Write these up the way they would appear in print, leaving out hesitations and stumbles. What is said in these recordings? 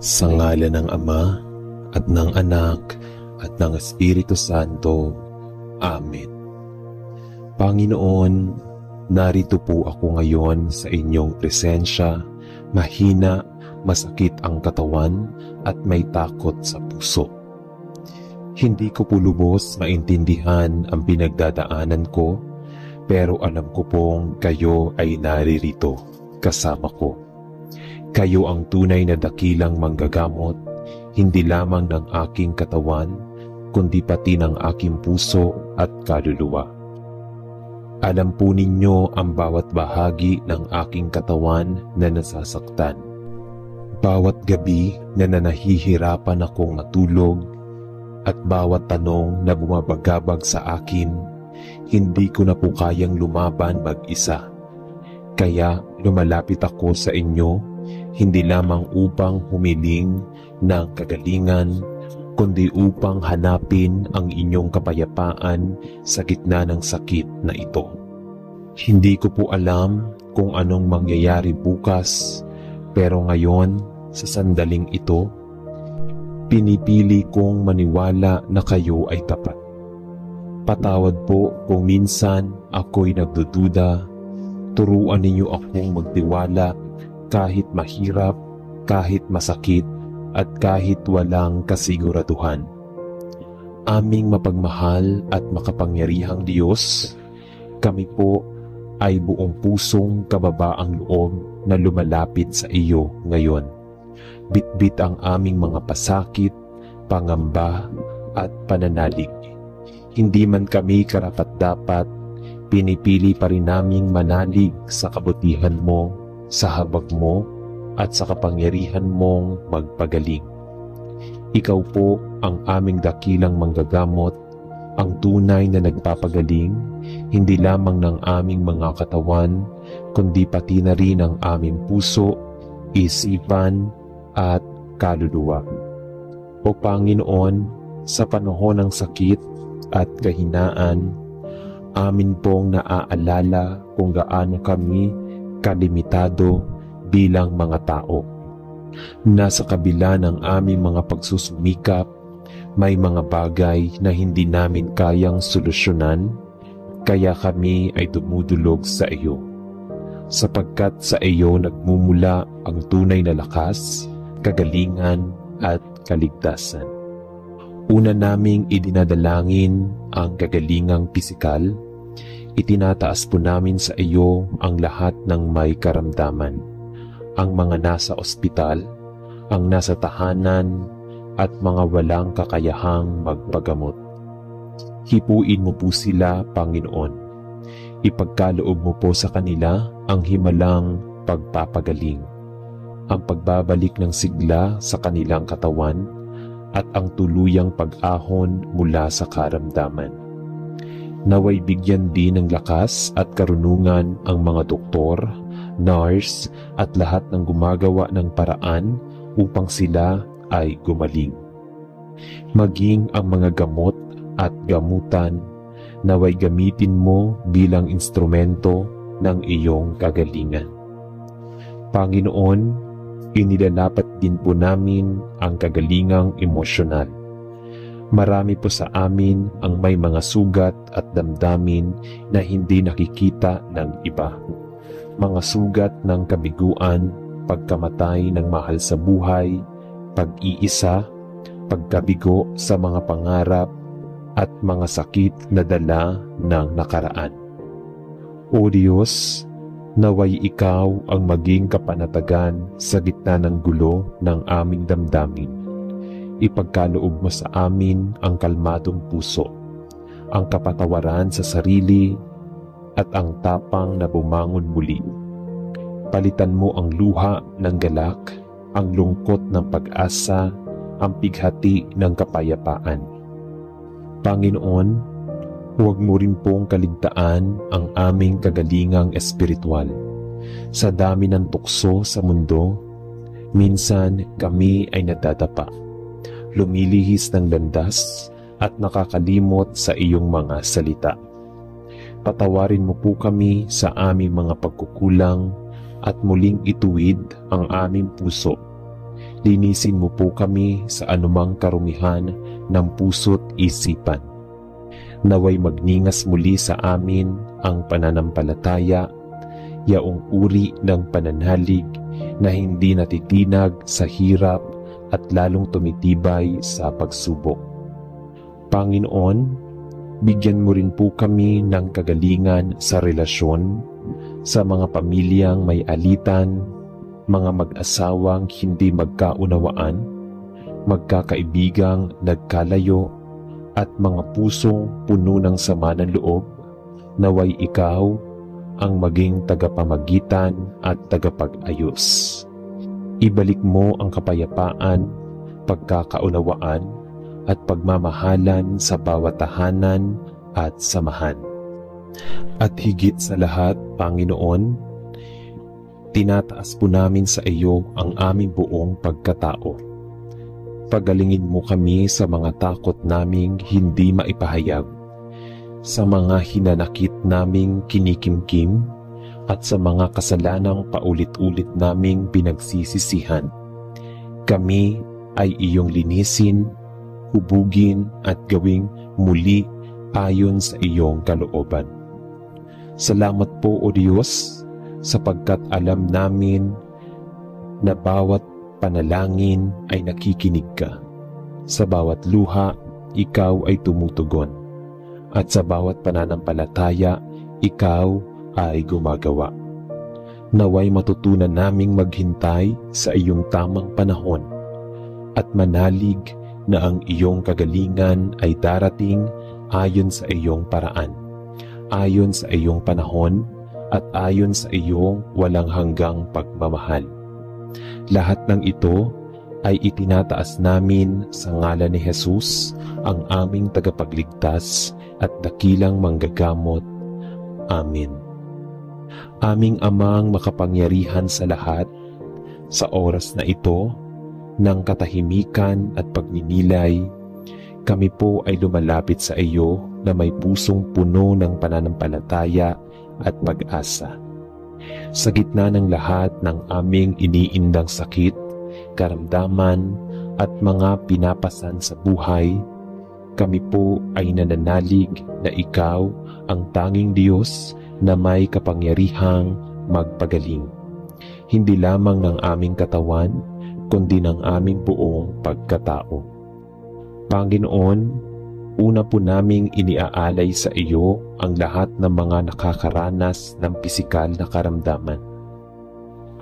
Sa ngalan ng Ama, at ng Anak, at ng Espiritu Santo. Amen. Panginoon, narito po ako ngayon sa inyong presensya, mahina, masakit ang katawan, at may takot sa puso. Hindi ko po lubos maintindihan ang pinagdadaanan ko, pero alam ko pong kayo ay naririto kasama ko. Kayo ang tunay na dakilang manggagamot, hindi lamang ng aking katawan, kundi pati ng aking puso at kaluluwa. Alam po ninyo ang bawat bahagi ng aking katawan na nasasaktan. Bawat gabi na nahihirapan akong matulog at bawat tanong na bumabagabag sa akin, hindi ko na po kayang lumaban mag-isa. Kaya lumalapit ako sa inyo, hindi lamang upang humiling ng kagalingan, kundi upang hanapin ang inyong kapayapaan sa gitna ng sakit na ito. Hindi ko po alam kung anong mangyayari bukas, pero ngayon, sa sandaling ito, pinipili kong maniwala na kayo ay tapat. Patawad po kung minsan ako'y nagdududa, turuan ninyo akong magtiwala kahit mahirap, kahit masakit, at kahit walang kasiguraduhan. Aming mapagmahal at makapangyarihang Diyos, kami po ay buong pusong kababaang loob na lumalapit sa iyo ngayon. Bitbit ang aming mga pasakit, pangamba, at pananalig. Hindi man kami karapat-dapat, pinipili pa rin naming manalig sa kabutihan mo, sa habag mo, at sa kapangyarihan mong magpagaling. Ikaw po ang aming dakilang manggagamot, ang tunay na nagpapagaling, hindi lamang ng aming mga katawan, kundi pati na rin ang aming puso, isipan, at kaluluwa. O Panginoon, sa panahon ng sakit at kahinaan, amin pong naaalala kung gaano kami kalimitado bilang mga tao. Nasa kabila ng aming mga pagsusumikap, may mga bagay na hindi namin kayang solusyonan, kaya kami ay dumudulog sa iyo. Sapagkat sa iyo nagmumula ang tunay na lakas, kagalingan at kaligtasan. Una naming idinadalangin ang kagalingang pisikal. Itinataas po namin sa iyo ang lahat ng may karamdaman, ang mga nasa ospital, ang nasa tahanan, at mga walang kakayahang magpagamot. Hipuin mo po sila, Panginoon. Ipagkaloob mo po sa kanila ang himalang pagpapagaling, ang pagbabalik ng sigla sa kanilang katawan, at ang tuluyang pag-ahon mula sa karamdaman. Naway bigyan din ng lakas at karunungan ang mga doktor, nurse, at lahat ng gumagawa ng paraan upang sila ay gumaling. Maging ang mga gamot at gamutan, naway gamitin mo bilang instrumento ng iyong kagalingan. Panginoon, inilalapat din po namin ang kagalingang emosyonal. Marami po sa amin ang may mga sugat at damdamin na hindi nakikita ng iba. Mga sugat ng kabiguan, pagkamatay ng mahal sa buhay, pag-iisa, pagkabigo sa mga pangarap, at mga sakit na dala ng nakaraan. O Diyos, naway ikaw ang maging kapanatagan sa gitna ng gulo ng aming damdamin. Ipagkaloob mo sa amin ang kalmadong puso, ang kapatawaran sa sarili, at ang tapang na bumangon muli. Palitan mo ang luha ng galak, ang lungkot ng pag-asa, ang pighati ng kapayapaan. Panginoon, huwag mo rin pong kaligtaan ang aming kagalingang espiritual. Sa dami ng tukso sa mundo, minsan kami ay nadadapa, lumilihis ng landas at nakakalimot sa iyong mga salita. Patawarin mo po kami sa aming mga pagkukulang at muling ituwid ang aming puso. linisin mo po kami sa anumang karumihan ng puso't isipan. Naway magningas muli sa amin ang pananampalataya, yaong uri ng pananalig na hindi natitinag sa hirap at lalong tumitibay sa pagsubok. Panginoon, bigyan mo rin po kami ng kagalingan sa relasyon, sa mga pamilyang may alitan, mga mag-asawang hindi magkaunawaan, magkakaibigang nagkalayo, at mga pusong puno ng sama ng loob, naway ikaw ang maging tagapamagitan at tagapag-ayos. Ibalik mo ang kapayapaan, pagkakaunawaan, at pagmamahalan sa bawat tahanan at samahan. At higit sa lahat, Panginoon, tinataas po namin sa iyo ang aming buong pagkatao. Pagalingin mo kami sa mga takot naming hindi maipahayag, sa mga hinanakit naming kinikimkim, at sa mga kasalanang paulit-ulit naming pinagsisisihan. Kami ay iyong linisin, hubugin at gawing muli ayon sa iyong kalooban. Salamat po, O Diyos, sapagkat alam namin na bawat panalangin ay nakikinig ka. Sa bawat luha, ikaw ay tumutugon. At sa bawat pananampalataya, ikaw ay gumagawa. Naway matutunan naming maghintay sa iyong tamang panahon at manalig na ang iyong kagalingan ay darating ayon sa iyong paraan, ayon sa iyong panahon, at ayon sa iyong walang hanggang pagmamahal. Lahat ng ito ay itinataas namin sa ngalan ni Jesus, ang aming tagapagligtas at dakilang manggagamot. Amen. Aming Amang makapangyarihan sa lahat, sa oras na ito ng katahimikan at pagninilay, kami po ay lumalapit sa iyo na may pusong puno ng pananampalataya at pag-asa. Sa gitna ng lahat ng aming iniindang sakit, karamdaman at mga pinapasan sa buhay, kami po ay nananalig na ikaw ang tanging Diyos na may kapangyarihang magpagaling, hindi lamang ng aming katawan, kundi ng aming buong pagkatao. Panginoon, una po naming iniaalay sa iyo ang lahat ng mga nakakaranas ng pisikal na karamdaman.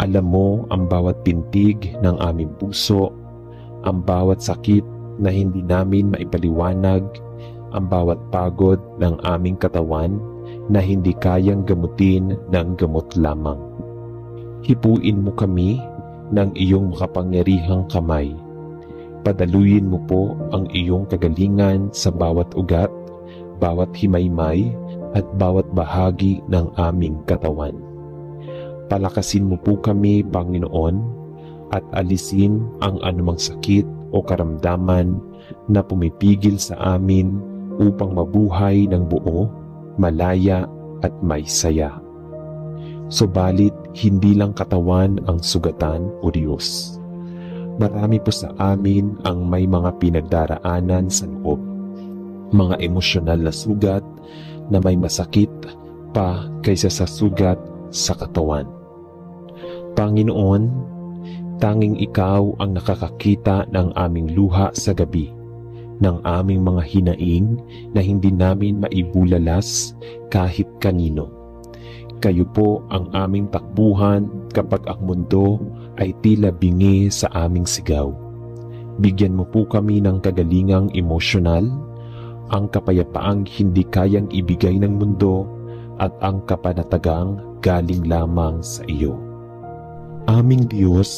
Alam mo ang bawat pintig ng aming puso, ang bawat sakit na hindi namin maipaliwanag, ang bawat pagod ng aming katawan na hindi kayang gamutin ng gamot lamang. Hipuin mo kami ng iyong makapangyarihang kamay. Padaluyin mo po ang iyong kagalingan sa bawat ugat, bawat himaymay, at bawat bahagi ng aming katawan. Palakasin mo po kami, Panginoon, at alisin ang anumang sakit o karamdaman na pumipigil sa amin upang mabuhay ng buo, malaya at may saya. Subalit, hindi lang katawan ang sugatan, O Diyos. Marami po sa amin ang may mga pinagdaraanan sa loob, mga emosyonal na sugat na may masakit pa kaysa sa sugat sa katawan. Panginoon, tanging ikaw ang nakakakita ng aming luha sa gabi, ng aming mga hinaing na hindi namin maibulalas kahit kanino. Kayo po ang aming takbuhan kapag ang mundo ay tila bingi sa aming sigaw. Bigyan mo po kami ng kagalingang emosyonal, ang kapayapaang hindi kayang ibigay ng mundo, at ang kapanatagang galing lamang sa iyo. Aming Diyos,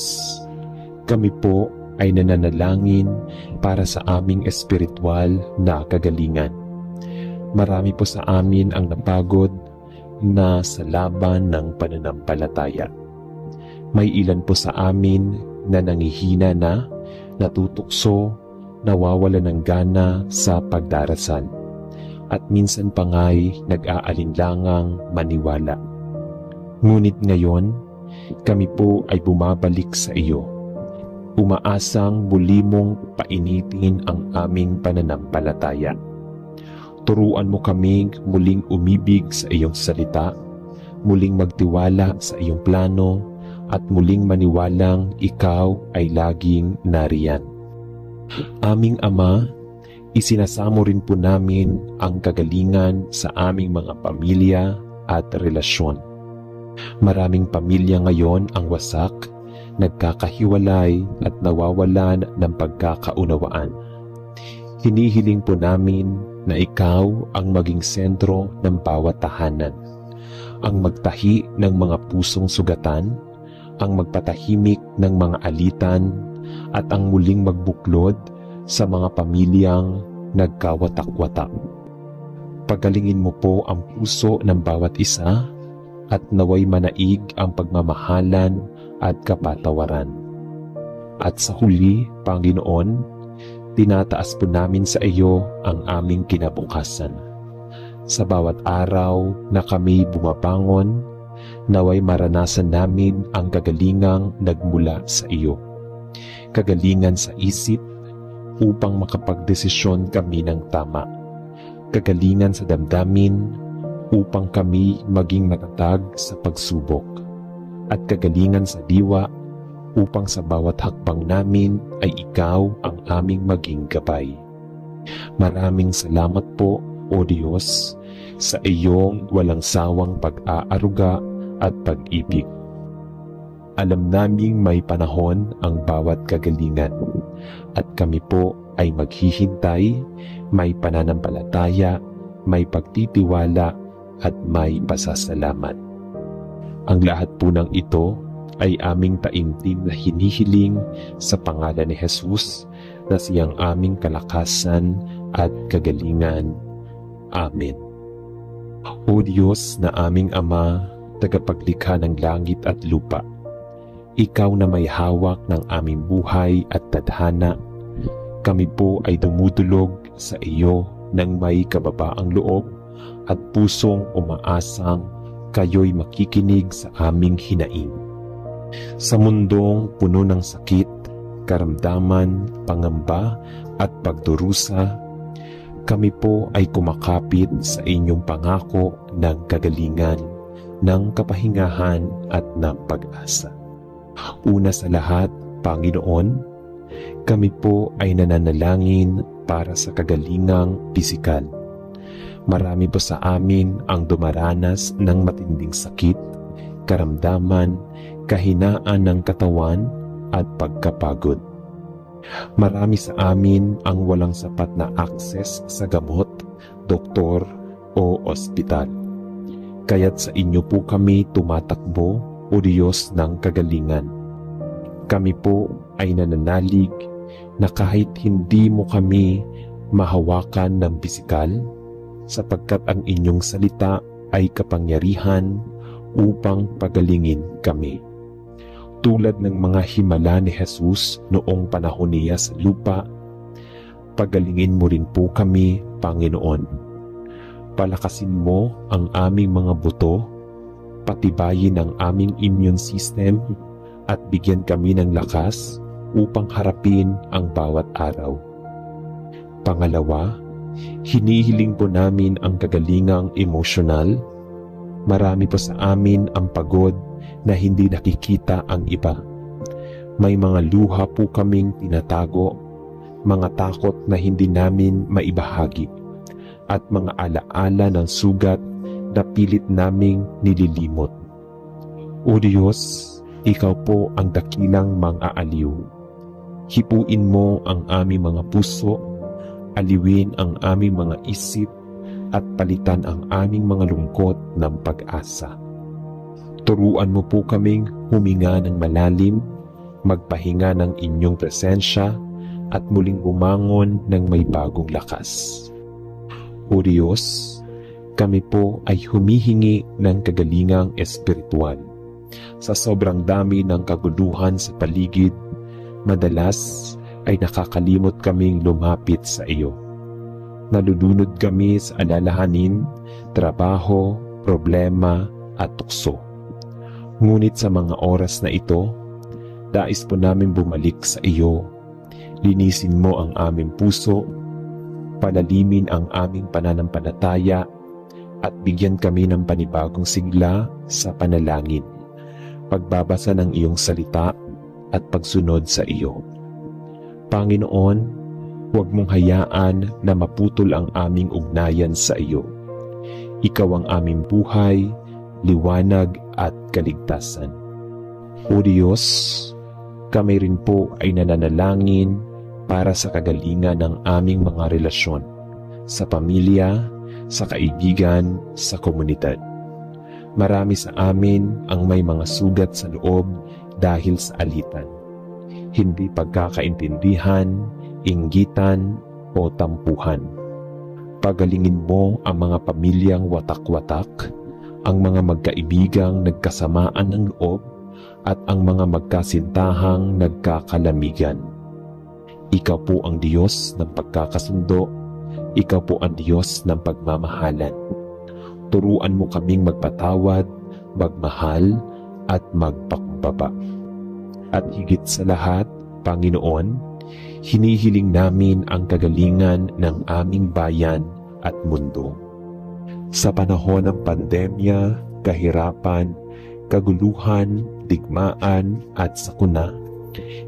kami po ay nananalangin para sa aming espiritual na kagalingan. Marami po sa amin ang napagod na sa laban ng pananampalataya. May ilan po sa amin na nangihina na, natutukso, nawawala ng gana sa pagdarasal, at minsan pa nga'y nag-aalinlangang maniwala. Ngunit ngayon, kami po ay bumabalik sa iyo. umaasang muli mong painitin ang aming pananampalataya. Turuan mo kaming muling umibig sa iyong salita, muling magtiwala sa iyong plano, at muling maniwalang ikaw ay laging nariyan. Aming Ama, isinasamo rin po namin ang kagalingan sa aming mga pamilya at relasyon. Maraming pamilya ngayon ang wasak, nagkakahiwalay at nawawalan ng pagkakaunawaan. Hinihiling po namin na ikaw ang maging sentro ng bawat tahanan, ang magtahi ng mga pusong sugatan, ang magpatahimik ng mga alitan, at ang muling magbuklod sa mga pamilyang nagkawatak-watak. Pagalingin mo po ang puso ng bawat isa at naway manaig ang pagmamahalan at kapatawaran. At sa huli, Panginoon, tinataas po namin sa iyo ang aming kinabukasan. Sa bawat araw na kami bumabangon, naway maranasan namin ang kagalingang nagmula sa iyo. Kagalingan sa isip upang makapagdesisyon kami ng tama. Kagalingan sa damdamin upang kami maging matatag sa pagsubok. At kagalingan sa diwa upang sa bawat hakbang namin ay ikaw ang aming maging gabay. Maraming salamat po, O Diyos, sa iyong walang sawang pag-aaruga at pag-ibig. Alam naming may panahon ang bawat kagalingan at kami po ay maghihintay, may pananampalataya, may pagtitiwala at may pasasalamat. Ang lahat po ng ito ay aming taimtim na hinihiling sa pangalan ni Jesus na siyang aming kalakasan at kagalingan. Amen. O Diyos na aming Ama, tagapaglikha ng langit at lupa, ikaw na may hawak ng aming buhay at tadhana, kami po ay dumudulog sa iyo ng may kababaang loob at pusong umaasang kayo'y makikinig sa aming hinaing. Sa mundong puno ng sakit, karamdaman, pangamba at pagdurusa, kami po ay kumakapit sa inyong pangako ng kagalingan, ng kapahingahan at ng pag-asa. Una sa lahat, Panginoon, kami po ay nananalangin para sa kagalingang pisikal. Marami po sa amin ang dumaranas ng matinding sakit, karamdaman, kahinaan ng katawan at pagkapagod. Marami sa amin ang walang sapat na akses sa gamot, doktor o ospital. Kaya't sa inyo po kami tumatakbo, O Diyos ng kagalingan. Kami po ay nananalig na kahit hindi mo kami mahawakan ng pisikal, sapagkat ang inyong salita ay kapangyarihan upang pagalingin kami. Tulad ng mga himala ni Jesus noong panahon niya sa lupa, pagalingin mo rin po kami, Panginoon. Palakasin mo ang aming mga buto, patibayin ang aming immune system at bigyan kami ng lakas upang harapin ang bawat araw. Pangalawa, hinihiling po namin ang kagalingang emosyonal. Marami po sa amin ang pagod na hindi nakikita ang iba. May mga luha po kaming tinatago, mga takot na hindi namin maibahagi, at mga alaala ng sugat na pilit naming nililimot. O Diyos, ikaw po ang dakilang mang-aaliw. Hipuin mo ang aming mga puso, aliwin ang aming mga isip, at palitan ang aming mga lungkot ng pag-asa. Turuan mo po kaming huminga ng malalim, magpahinga ng inyong presensya, at muling umangon ng may bagong lakas. O Diyos, kami po ay humihingi ng kagalingang espiritual. Sa sobrang dami ng kaguluhan sa paligid, madalas ay nakakalimot kaming lumapit sa iyo. Nalulunod kami sa alalahanin, trabaho, problema at tukso. Ngunit sa mga oras na ito, Nais po namin bumalik sa iyo. Linisin mo ang aming puso, palalimin ang aming pananampalataya, at bigyan kami ng panibagong sigla sa panalangin, pagbabasa ng iyong salita at pagsunod sa iyo. Panginoon, huwag mong hayaan na maputol ang aming ugnayan sa iyo. Ikaw ang aming buhay, liwanag at kaligtasan. O Diyos, kami rin po ay nananalangin para sa kagalingan ng aming mga relasyon, sa pamilya, sa kaibigan, sa komunidad. Marami sa amin ang may mga sugat sa loob dahil sa alitan, hindi pagkakaintindihan, inggitan o tampuhan. Pagalingin mo ang mga pamilyang watak-watak, ang mga magkaibigang nagkasamaan ng loob, at ang mga magkasintahang nagkakalamigan. Ikaw po ang Diyos ng pagkakasundo. Ikaw po ang Diyos ng pagmamahalan. Turuan mo kaming magpatawad, magmahal, at magpakumbaba. At higit sa lahat, Panginoon, hinihiling namin ang kagalingan ng aming bayan at mundo. Sa panahon ng pandemya, kahirapan, kaguluhan, digmaan at sakuna,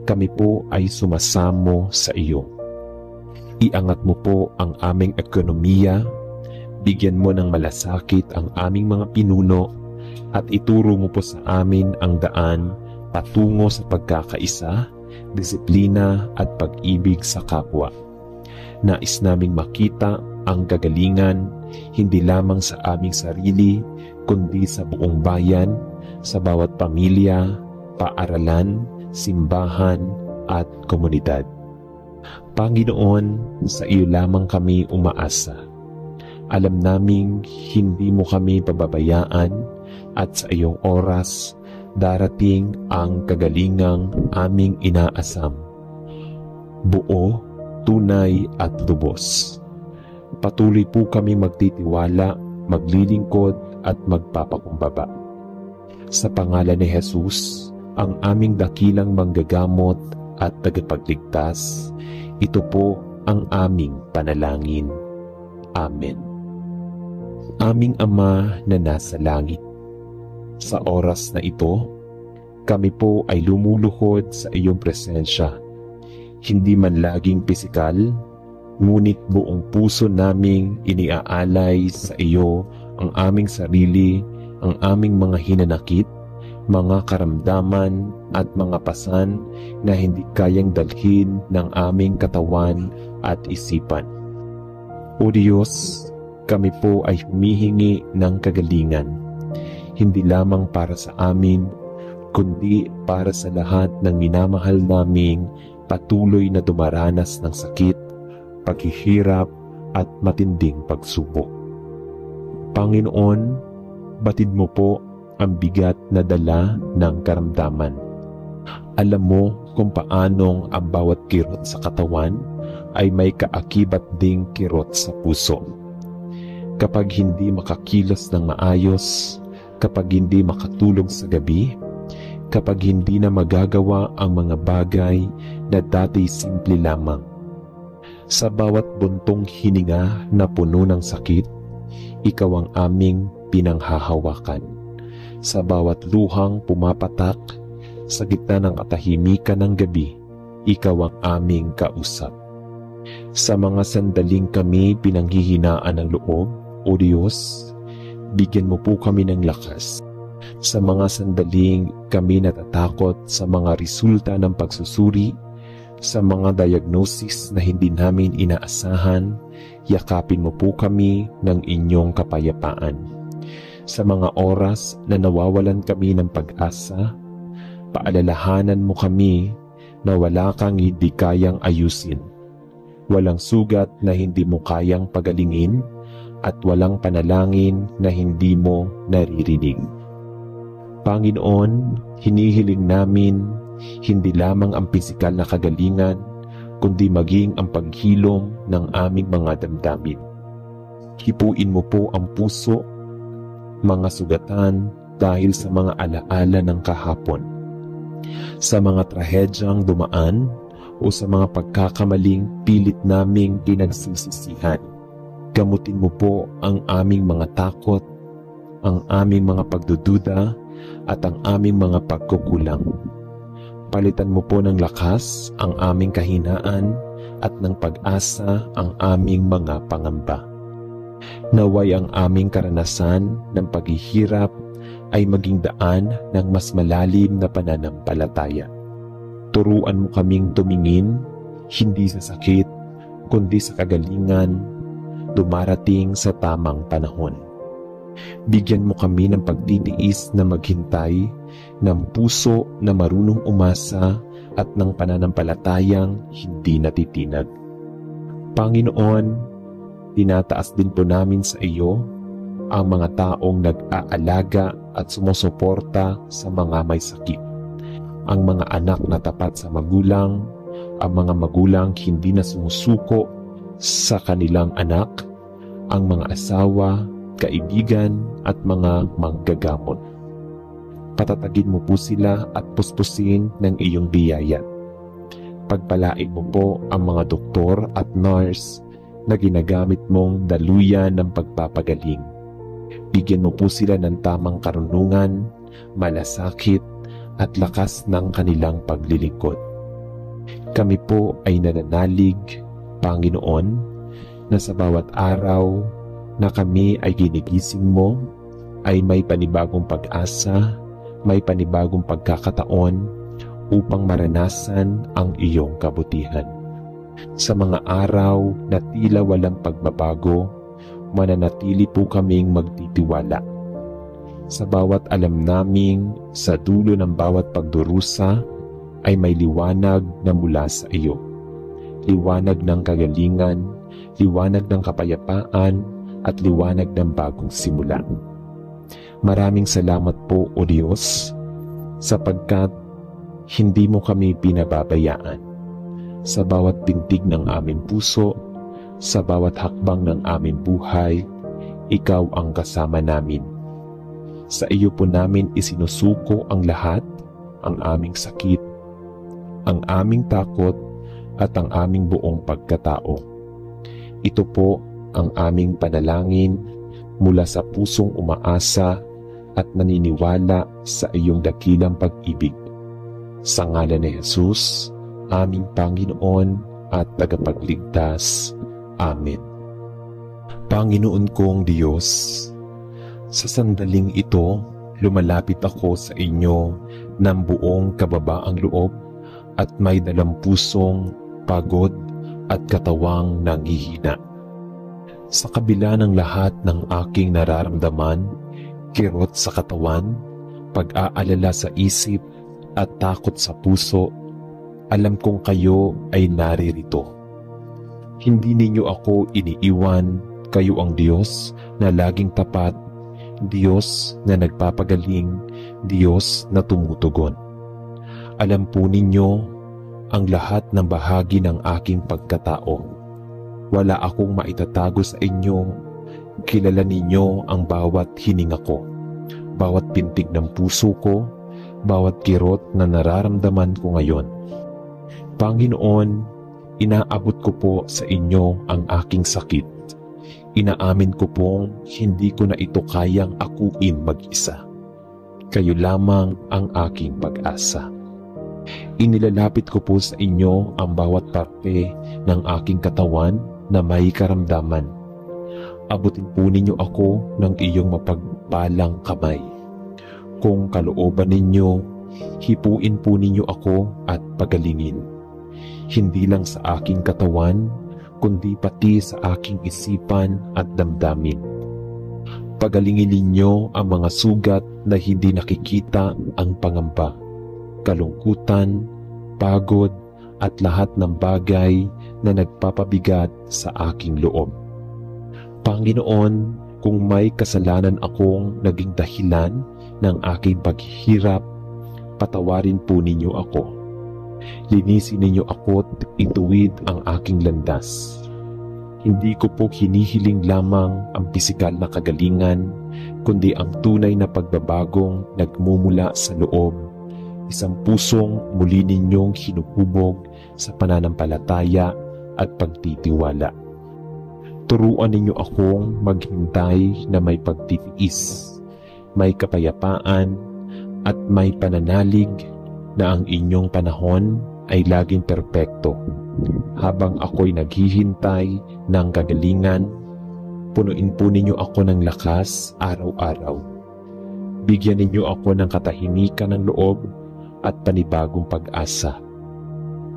kami po ay sumasamo sa iyo. Iangat mo po ang aming ekonomiya, bigyan mo ng malasakit ang aming mga pinuno, at ituro mo po sa amin ang daan patungo sa pagkakaisa, disiplina at pag-ibig sa kapwa. Nais naming makita ang kagalingan hindi lamang sa aming sarili, kundi sa buong bayan, sa bawat pamilya, paaralan, simbahan at komunidad. Panginoon, sa iyo lamang kami umaasa. Alam naming hindi mo kami pababayaan at sa iyong oras darating ang kagalingang aming inaasam. Buo, tunay at lubos. Patuloy po kami magtitiwala, maglilingkod at magpapakumbaba. Sa pangalan ni Jesus, ang aming dakilang manggagamot at tagapagligtas, ito po ang aming panalangin. Amen. Aming Ama na nasa langit, sa oras na ito, kami po ay lumuluhod sa iyong presensya. Hindi man laging pisikal, ngunit buong puso naming iniaalay sa iyo ang aming sarili, ang aming mga hinanakit, mga karamdaman at mga pasan na hindi kayang dalhin ng aming katawan at isipan. O Diyos, kami po ay humihingi ng kagalingan, hindi lamang para sa amin, kundi para sa lahat ng minamahal naming patuloy na dumaranas ng sakit, paghihirap at matinding pagsubok. Panginoon, batid mo po ang bigat na dala ng karamdaman. Alam mo kung paanong ang bawat kirot sa katawan ay may kaakibat ding kirot sa puso. Kapag hindi makakilos ng maayos, kapag hindi makatulog sa gabi, kapag hindi na magagawa ang mga bagay na dati simple lamang. Sa bawat buntong hininga na puno ng sakit, ikaw ang aming pinanghahawakan. Sa bawat luhang pumapatak, sa gitna ng katahimikan ng gabi, ikaw ang aming kausap. Sa mga sandaling kami pinanghihinaan ng loob, O Diyos, bigyan mo po kami ng lakas. Sa mga sandaling kami natatakot sa mga resulta ng pagsusuri, sa mga diagnosis na hindi namin inaasahan, yakapin mo po kami ng inyong kapayapaan. Sa mga oras na nawawalan kami ng pag-asa, paalalahanan mo kami na wala kang hindi kayang ayusin, walang sugat na hindi mo kayang pagalingin, at walang panalangin na hindi mo naririnig. Panginoon, hinihiling namin hindi lamang ang pisikal na kagalingan, kundi maging ang paghilom ng aming mga damdamin. Hipuin mo po ang puso, mga sugatan dahil sa mga alaala ng kahapon. Sa mga trahedyang dumaan o sa mga pagkakamaling pilit naming pinagsisisihan. Gamutin mo po ang aming mga takot, ang aming mga pagdududa, at ang aming mga pagkukulang. Palitan mo po ng lakas ang aming kahinaan at ng pag-asa ang aming mga pangamba. Naway ang aming karanasan ng paghihirap ay maging daan ng mas malalim na pananampalataya. Turuan mo kaming tumingin, hindi sa sakit, kundi sa kagalingan, dumarating sa tamang panahon. Bigyan mo kami ng pagtitiis na maghintay, ng puso na marunong umasa at ng pananampalatayang hindi natitinag. Panginoon, tinataas din po namin sa iyo ang mga taong nag-aalaga at sumusuporta sa mga may sakit. Ang mga anak na tapat sa magulang, ang mga magulang hindi na sumusuko sa kanilang anak, ang mga asawa, kaibigan at mga manggagamot. Patatagin mo po sila at puspusin ng iyong biyaya. Pagpalain mo po ang mga doktor at nurse na ginagamit mong daluyan ng pagpapagaling. Bigyan mo po sila ng tamang karunungan, malasakit at lakas ng kanilang paglilingkod. Kami po ay nananalig, Panginoon, na sa bawat araw na kami ay ginigising mo, ay may panibagong pag-asa, may panibagong pagkakataon upang maranasan ang iyong kabutihan. Sa mga araw na tila walang pagbabago, mananatili po kaming magtitiwala. Sa bawat alam naming sa dulo ng bawat pagdurusa ay may liwanag na mula sa iyo. Liwanag ng kagalingan, liwanag ng kapayapaan, at liwanag ng bagong simula. Maraming salamat po, O Diyos, sapagkat hindi mo kami pinababayaan. Sa bawat tintig ng aming puso, sa bawat hakbang ng aming buhay, ikaw ang kasama namin. Sa iyo po namin isinusuko ang lahat, ang aming sakit, ang aming takot, at ang aming buong pagkatao. Ito po ang aming panalangin mula sa pusong umaasa at naniniwala sa iyong dakilang pag-ibig. Sa ngalan ni Jesus, aming Panginoon at tagapagligtas. Amen. Panginoon kong Diyos, sa sandaling ito, lumalapit ako sa inyo ng buong kababaang loob at may dalang pusong pagod at katawang nanghihina. Sa kabila ng lahat ng aking nararamdaman, kirot sa katawan, pag-aalala sa isip at takot sa puso, alam kong kayo ay naririto. Hindi ninyo ako iniiwan, kayo ang Diyos na laging tapat, Diyos na nagpapagaling, Diyos na tumutugon. Alam po ninyo ang lahat ng bahagi ng aking pagkatao. Wala akong maitatago sa inyo. Kilala ninyo ang bawat hininga ko, bawat pintig ng puso ko, bawat kirot na nararamdaman ko ngayon. Panginoon, inaabot ko po sa inyo ang aking sakit. Inaamin ko pong hindi ko na ito kayang akuin mag-isa. Kayo lamang ang aking pag-asa. Inilalapit ko po sa inyo ang bawat parte ng aking katawan na may karamdaman. Abutin po ninyo ako ng iyong mapagpalang kamay. Kung kalooban ninyo, hipuin po ninyo ako at pagalingin. Hindi lang sa aking katawan, kundi pati sa aking isipan at damdamin. Pagalingin ninyo ang mga sugat na hindi nakikita ang pangamba, kalungkutan, pagod, at lahat ng bagay na nagpapabigat sa aking loob. Panginoon, kung may kasalanan akong naging dahilan ng aking paghihirap, patawarin po ninyo ako. Linisin ninyo ako at ituwid ang aking landas. Hindi ko po hinihiling lamang ang pisikal na kagalingan, kundi ang tunay na pagbabagong nagmumula sa loob, isang pusong muli ninyong hinuhubog sa pananampalataya at pagtitiwala. Turuan ninyo akong maghintay na may pagtitiis, may kapayapaan at may pananalig na ang inyong panahon ay laging perpekto. Habang ako'y naghihintay ng kagalingan, punuin po ninyo ako ng lakas araw-araw. Bigyan ninyo ako ng katahimikan ng loob at panibagong pag-asa.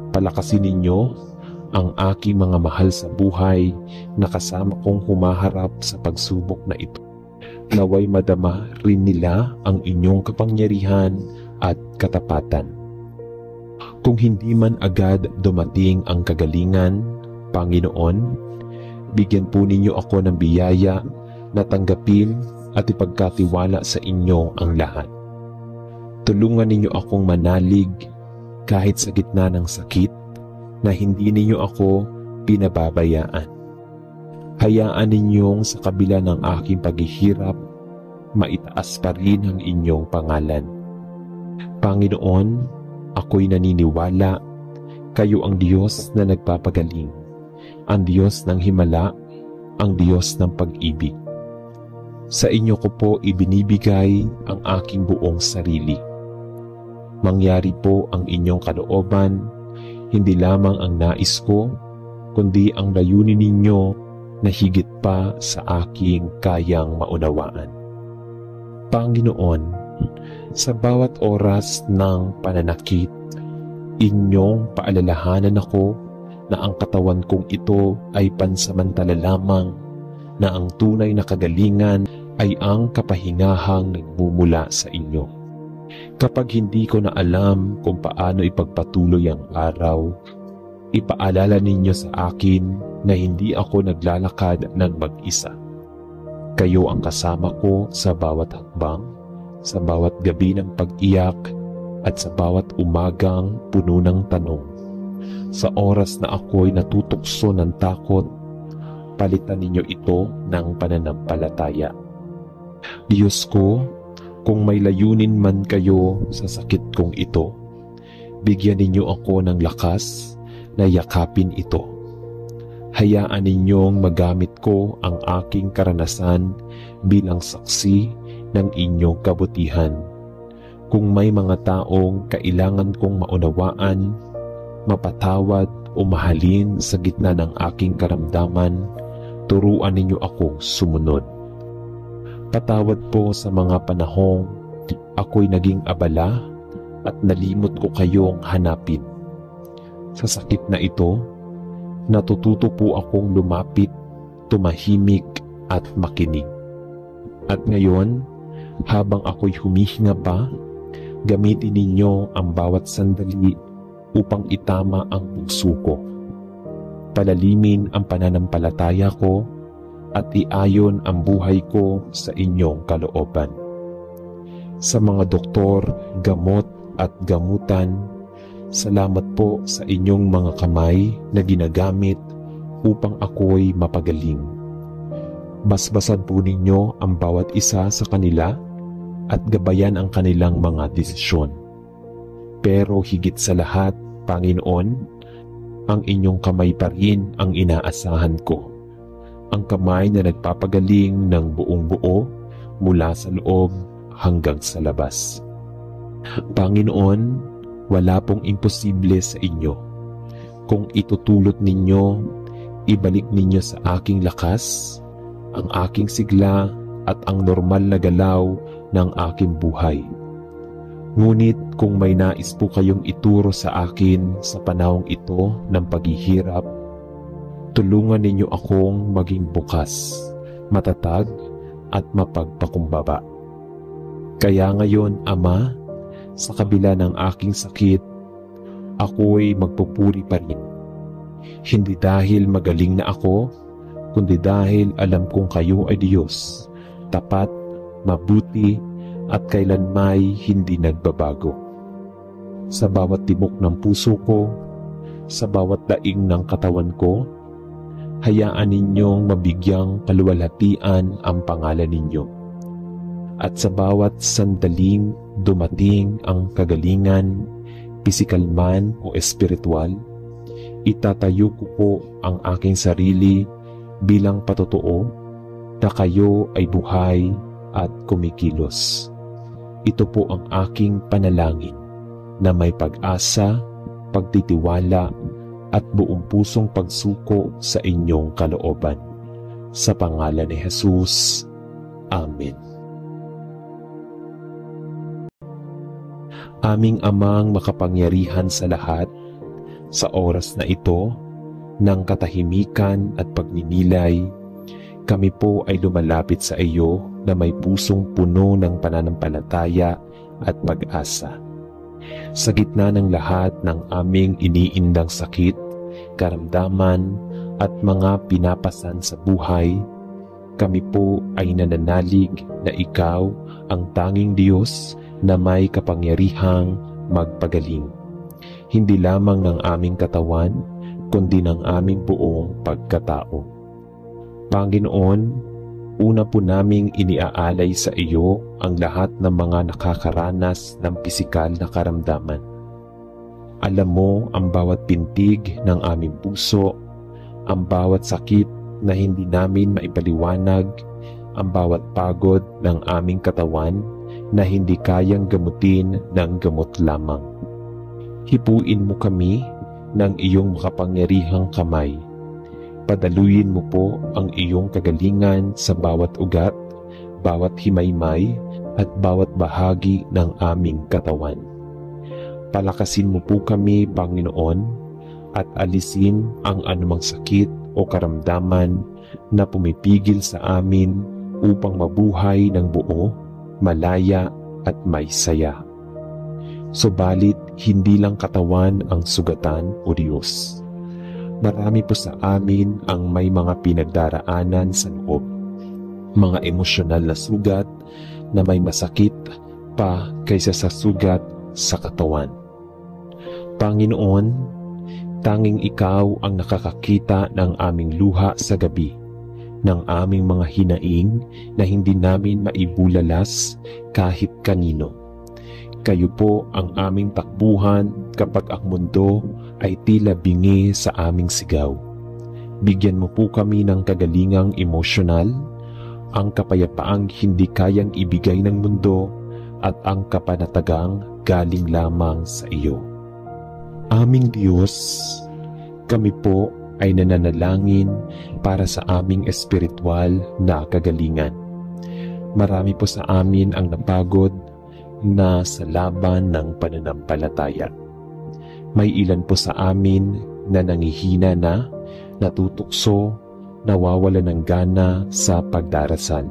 Palakasin ninyo ang aking mga mahal sa buhay na kasama kong humaharap sa pagsubok na ito. Naway madama rin nila ang inyong kapangyarihan at katapatan. Kung hindi man agad dumating ang kagalingan, Panginoon, bigyan po ninyo ako ng biyaya na tanggapin at ipagkatiwala sa inyo ang lahat. Tulungan ninyo akong manalig kahit sa gitna ng sakit, na hindi ninyo ako pinababayaan. Hayaan ninyong sa kabila ng aking paghihirap, maitaas pa rin ang inyong pangalan. Panginoon, ako'y naniniwala, kayo ang Diyos na nagpapagaling, ang Diyos ng himala, ang Diyos ng pag-ibig. Sa inyo ko po ibinibigay ang aking buong sarili. Mangyari po ang inyong kalooban, hindi lamang ang nais ko, kundi ang layunin ninyo na higit pa sa aking kayang maunawaan. Panginoon, sa bawat oras ng pananakit, inyong paalalahanan ako na ang katawan kong ito ay pansamantala lamang, na ang tunay na kagalingan ay ang kapahingahang nagmumula sa inyo. Kapag hindi ko na alam kung paano ipagpatuloy ang araw, ipaalala ninyo sa akin na hindi ako naglalakad ng mag-isa. Kayo ang kasama ko sa bawat hakbang, sa bawat gabi ng pag-iyak, at sa bawat umagang puno ng tanong. Sa oras na ako'y natutukso ng takot, palitan ninyo ito ng pananampalataya. Diyos ko, kung may layunin man kayo sa sakit kong ito, bigyan ninyo ako ng lakas na yakapin ito. Hayaan ninyong magamit ko ang aking karanasan bilang saksi ng inyong kabutihan. Kung may mga taong kailangan kong maunawaan, mapatawad o mahalin sa gitna ng aking karamdaman, turuan ninyo akong sumunod. Patawad po sa mga panahong ako'y naging abala at nalimot ko kayong hanapin. Sa sakit na ito, natututo po akong lumapit, tumahimik at makinig. At ngayon, habang ako'y humihinga pa, gamitin ninyo ang bawat sandali upang itama ang puso ko. Palalimin ang pananampalataya ko at iayon ang buhay ko sa inyong kalooban. Sa mga doktor, gamot at gamutan, salamat po sa inyong mga kamay na ginagamit upang ako'y mapagaling. Basbasan po ninyo ang bawat isa sa kanila at gabayan ang kanilang mga desisyon. Pero higit sa lahat, Panginoon, ang inyong kamay pa rin ang inaasahan ko. Ang kamay na nagpapagaling ng buong buo mula sa loob hanggang sa labas. Panginoon, wala pong imposible sa inyo. Kung itutulot ninyo, ibalik ninyo sa aking lakas, ang aking sigla at ang normal na galaw ng aking buhay. Ngunit kung may nais po kayong ituro sa akin sa panahong ito ng paghihirap, tulungan ninyo akong maging bukas, matatag at mapagpakumbaba. Kaya ngayon, Ama, sa kabila ng aking sakit, ako'y magpupuri pa rin. Hindi dahil magaling na ako, kundi dahil alam kong kayo ay Diyos, tapat, mabuti, at kailanmay hindi nagbabago. Sa bawat tibok ng puso ko, sa bawat daing ng katawan ko, hayaan ninyong mabigyang kaluwalhatian ang pangalan ninyo. At sa bawat sandaling dumating ang kagalingan, pisikal man o espiritual, itatayo ko po ang aking sarili bilang patotoo na kayo ay buhay at kumikilos. Ito po ang aking panalangin na may pag-asa, pagtitiwala at buong pusong pagsuko sa inyong kalooban. Sa pangalan ni Jesus. Amen. Aming Amang makapangyarihan sa lahat, sa oras na ito ng katahimikan at pagninilay, kami po ay lumalapit sa iyo na may pusong puno ng pananampalataya at pag-asa. Sa gitna ng lahat ng aming iniindang sakit, karamdaman at mga pinapasan sa buhay, kami po ay nananalig na ikaw ang tanging Diyos na may kapangyarihang magpagaling. Hindi lamang ng aming katawan, kundi ng aming buong pagkatao. Panginoon, una po naming iniaalay sa iyo ang lahat ng mga nakakaranas ng pisikal na karamdaman. Alam mo ang bawat pintig ng aming puso, ang bawat sakit na hindi namin maipaliwanag, ang bawat pagod ng aming katawan na hindi kayang gamutin ng gamot lamang. Hipuin mo kami ng iyong makapangyarihang kamay. Padaluyin mo po ang iyong kagalingan sa bawat ugat, bawat himaymay at bawat bahagi ng aming katawan. Palakasin mo po kami, Panginoon, at alisin ang anumang sakit o karamdaman na pumipigil sa amin upang mabuhay ng buo, malaya at may saya. Subalit, hindi lang katawan ang sugatan, O Diyos. Marami po sa amin ang may mga pinagdaraanan sa loob, mga emosyonal na sugat na may masakit pa kaysa sa sugat sa katawan. Panginoon, tanging ikaw ang nakakakita ng aming luha sa gabi, ng aming mga hinaing na hindi namin maibulalas kahit kanino. Kayo po ang aming takbuhan kapag ang mundo ay tila bingi sa aming sigaw. Bigyan mo po kami ng kagalingang emosyonal, ang kapayapaang hindi kayang ibigay ng mundo at ang kapanatagang galing lamang sa iyo. Aming Diyos, kami po ay nananalangin para sa aming espiritual na kagalingan. Marami po sa amin ang napagod na sa laban ng pananampalataya. May ilan po sa amin na nangihina na, natutukso, nawawala ng gana sa pagdarasal,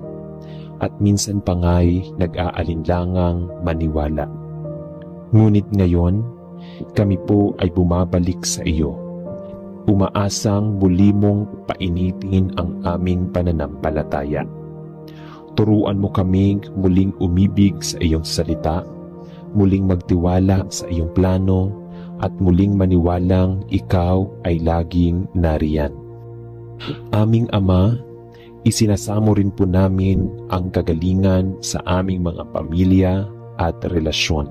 at minsan pa nga'y nag-aalinlangang maniwala. Ngunit ngayon, kami po ay bumabalik sa iyo. Umaasang muli mong painitin ang aming pananampalataya. Turuan mo kaming muling umibig sa iyong salita, muling magtiwala sa iyong plano, at muling maniwalang ikaw ay laging nariyan. Aming Ama, isinasamo rin po namin ang kagalingan sa aming mga pamilya at relasyon.